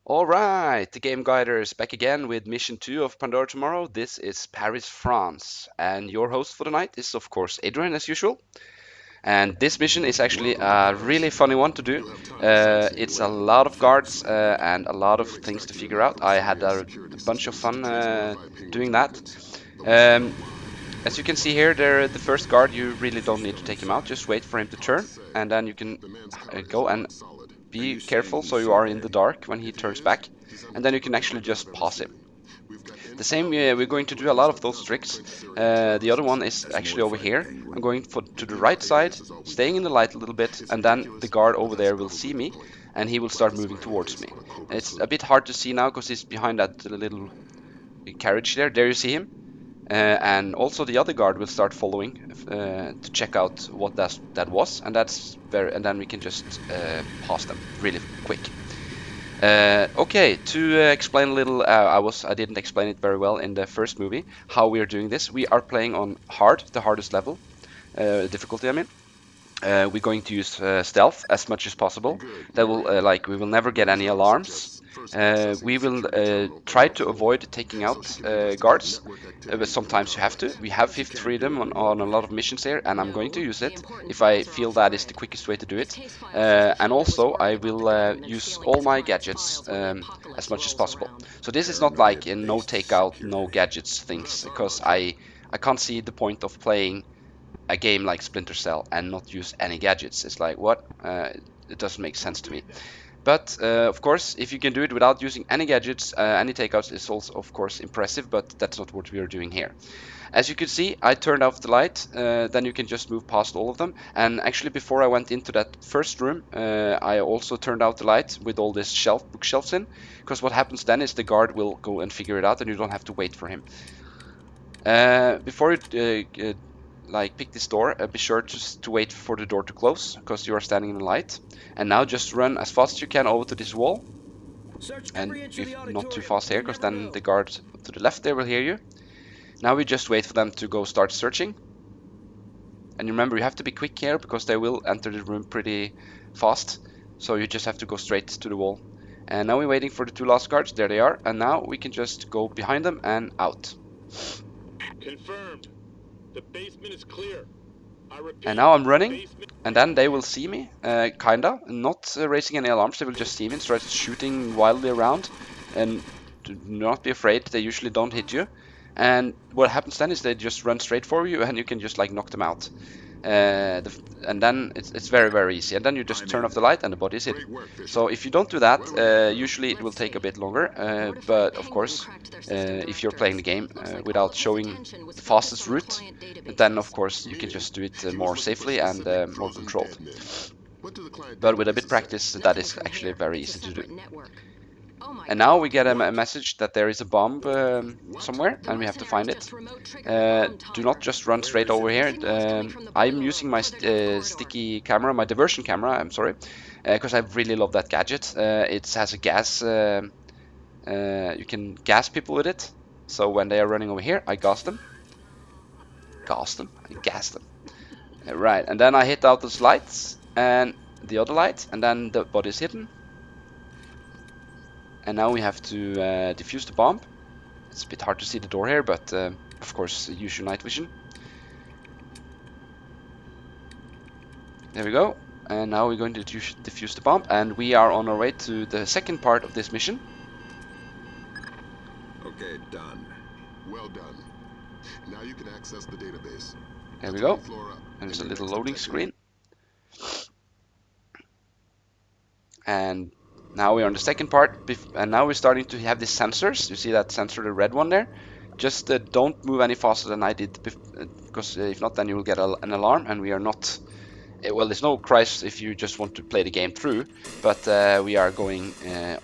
Alright, the Game Guiders back again with mission 2 of Pandora tomorrow. This is Paris, France, and your host for the night is of course Adrian as usual. And this mission is actually a really funny one to do. It's a lot of guards and a lot of things to figure out. I had a bunch of fun doing that. Um, as you can see here, the first guard, you really don't need to take him out. Just wait for him to turn, and then you can go and be careful so you are in the dark when he turns back, and then you can actually just pass him. The same, we're going to do a lot of those tricks. The other one is actually over here. I'm going to the right side, staying in the light a little bit, and then the guard over there will see me, and he will start moving towards me. It's a bit hard to see now because he's behind that little carriage there. There you see him. And also the other guard will start following to check out what that was, and and then we can just pass them really quick. Okay, to explain a little, I didn't explain it very well in the first movie how we are doing this. We are playing on hard, the hardest level, difficulty I mean. We're going to use stealth as much as possible. That will we will never get any alarms. We will try to avoid taking out guards, but sometimes you have to. We have fifth freedom on a lot of missions here, and I'm going to use it if I feel that is the quickest way to do it. And also, I will use all my gadgets as much as possible. So this is not like a no takeout, no gadgets things, because I can't see the point of playing a game like Splinter Cell and not use any gadgets. It's like, what? It doesn't make sense to me. But of course, if you can do it without using any gadgets, any takeouts is also of course impressive, but that's not what we are doing here. As you can see, I turned off the light, then you can just move past all of them. And actually before I went into that first room, I also turned out the light with all these bookshelves in, because what happens then is the guard will go and figure it out and you don't have to wait for him. Before you pick this door, be sure to wait for the door to close because you are standing in the light. And now just run as fast as you can over to this wall, and if not too fast here because then the guard to the left there will hear you. Now we just wait for them to go start searching, and remember you have to be quick here because they will enter the room pretty fast, so you just have to go straight to the wall. And now we're waiting for the two last guards. There they are, and now we can just go behind them and out. Confirmed. The basement is clear. I repeat, and now I'm running, and then they will see me, kinda, not raising any alarms. They will just see me and start shooting wildly around, and do not be afraid, they usually don't hit you. And what happens then is they just run straight for you and you can just like knock them out. And then it's very, very easy, and then you just turn off the light and the body is hidden. So if you don't do that, usually it will take a bit longer, but of course if you're playing the game without showing the fastest route, then of course you can just do it more safely and more controlled. But with a bit practice, that is actually very easy to do. And now we get a message that there is a bomb somewhere and we have to find it. Do not just run straight over here. I'm using my sticky camera, my diversion camera, I'm sorry, because I really love that gadget. It has a gas, you can gas people with it. So when they are running over here, I gas them. I gas them. Right, and then I hit out those lights and the other light, and then the body is hidden. And now we have to defuse the bomb. It's a bit hard to see the door here, but of course use your night vision. There we go. And now we're going to defuse the bomb, and we are on our way to the second part of this mission. Okay, done. Well done. Now you can access the database. There we go. And there's a little loading screen. And now we're on the second part, and now we're starting to have these sensors. You see that sensor, the red one there? Just don't move any faster than I did, because if not, then you will get an alarm, and we are not... Well, there's no crisis if you just want to play the game through, but we are going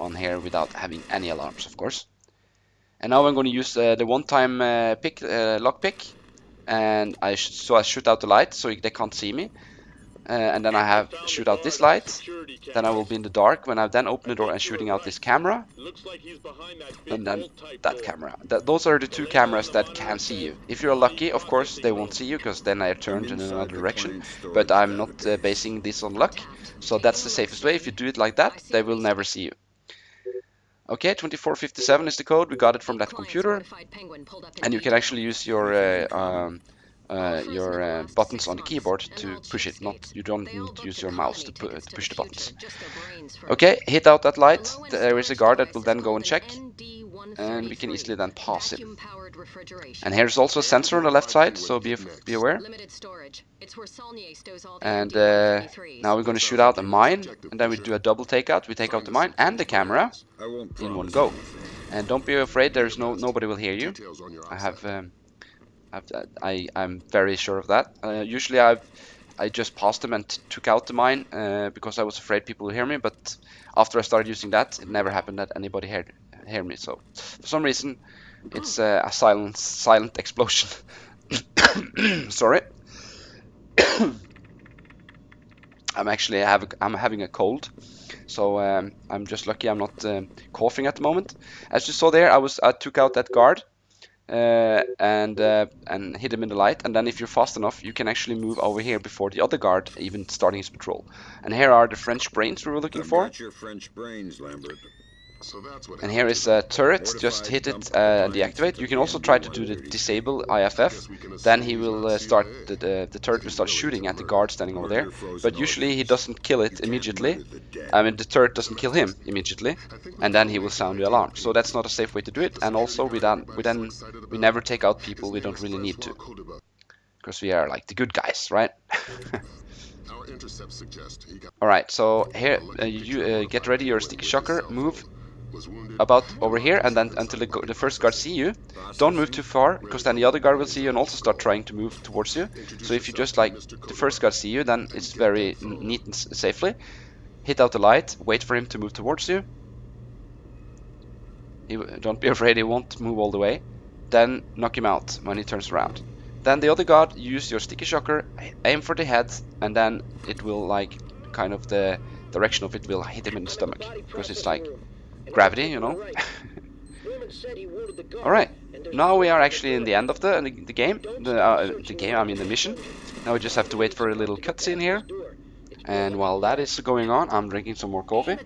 on here without having any alarms, of course. And now I'm going to use the one-time lockpick, and I shoot out the light so they can't see me. And then I shoot out this light, then I will be in the dark when I then open the door and shooting out this camera, and then that camera. Those are the two cameras that can see you. If you're lucky, of course, they won't see you because then I turned in another direction, but I'm not basing this on luck, so that's the safest way. If you do it like that, they will never see you. Okay, 2457 is the code. We got it from that computer, and you can actually use your buttons on the keyboard to push it. Not you don't need to use your mouse to push the buttons. Okay, hit out that light. There is a guard that will then go and check, and we can easily then pass him. And here's also a sensor on the left side, so be aware. And now we're going to shoot out a mine, and then we do a double takeout. We take out the mine and the camera in one go. And don't be afraid. There's nobody will hear you. I'm very sure of that. Usually I just passed them and took out the mine because I was afraid people would hear me. But after I started using that, it never happened that anybody hear me. So for some reason, it's a silent explosion. Sorry. I'm having a cold, so I'm just lucky I'm not coughing at the moment. As you saw there, I took out that guard and hit him in the light, and then if you're fast enough, you can actually move over here before the other guard even starting his patrol. And here are the French brains we were looking for. Got your French brains, Lambert. So that's what And here is a turret. Just hit it and deactivate. You can also try to do the disable IFF. Then he will start the turret will start shooting at the guard standing over there. But usually he doesn't kill it immediately. I mean, the turret doesn't kill him immediately, and then he will sound the alarm. So that's not a safe way to do it. And also we never take out people we don't really need to, because we are like the good guys, right? our intercepts suggest he got All right. So here you get ready your sticky shocker. Move was wounded. about over here, and then until the first guard see you. Don't move too far, because then the other guard will see you and also start trying to move towards you. So if you just like the first guard see you, then it's very neat and safely. Hit out the light, wait for him to move towards you. Don't be afraid, he won't move all the way. Then knock him out when he turns around. Then the other guard, use your sticky shocker, aim for the head, and then it will like kind of the direction of it will hit him in the stomach, because it's like gravity, you know. Alright, now we are actually in the end of the game. I mean the mission. Now we just have to wait for a little cutscene here. And while that is going on, I'm drinking some more coffee.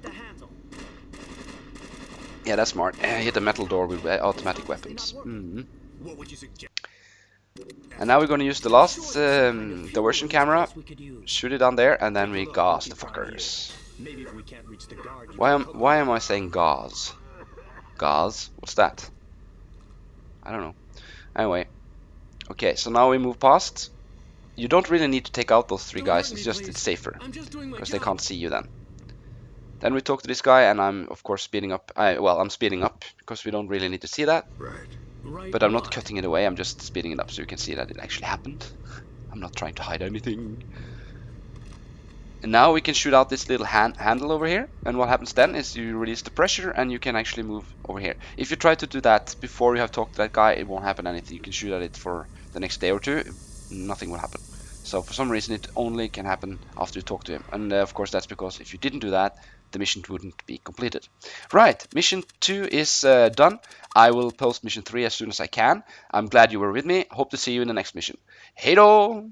Yeah, that's smart. Hit the metal door with automatic weapons. What would you suggest? And now we're going to use the last diversion camera. Shoot it on there, and then we gauze the fuckers. Maybe if we can't reach the guard. Why am I saying gauze? Gauze? What's that? I don't know. Anyway. Okay, so now we move past. You don't really need to take out those three guys. It's safer, because they can't see you then. Then we talk to this guy, and I'm of course speeding up. I'm speeding up because we don't really need to see that. Right. But I'm not cutting it away. I'm just speeding it up so you can see that it actually happened. I'm not trying to hide anything. And now we can shoot out this little handle over here, and what happens then is you release the pressure and you can actually move over here. If you try to do that before you have talked to that guy, it won't happen anything. You can shoot at it for the next day or two, nothing will happen. So for some reason it only can happen after you talk to him, and of course that's because if you didn't do that, the mission wouldn't be completed. Right, mission 2 is done. I will post mission 3 as soon as I can. I'm glad you were with me. Hope to see you in the next mission. Hey do!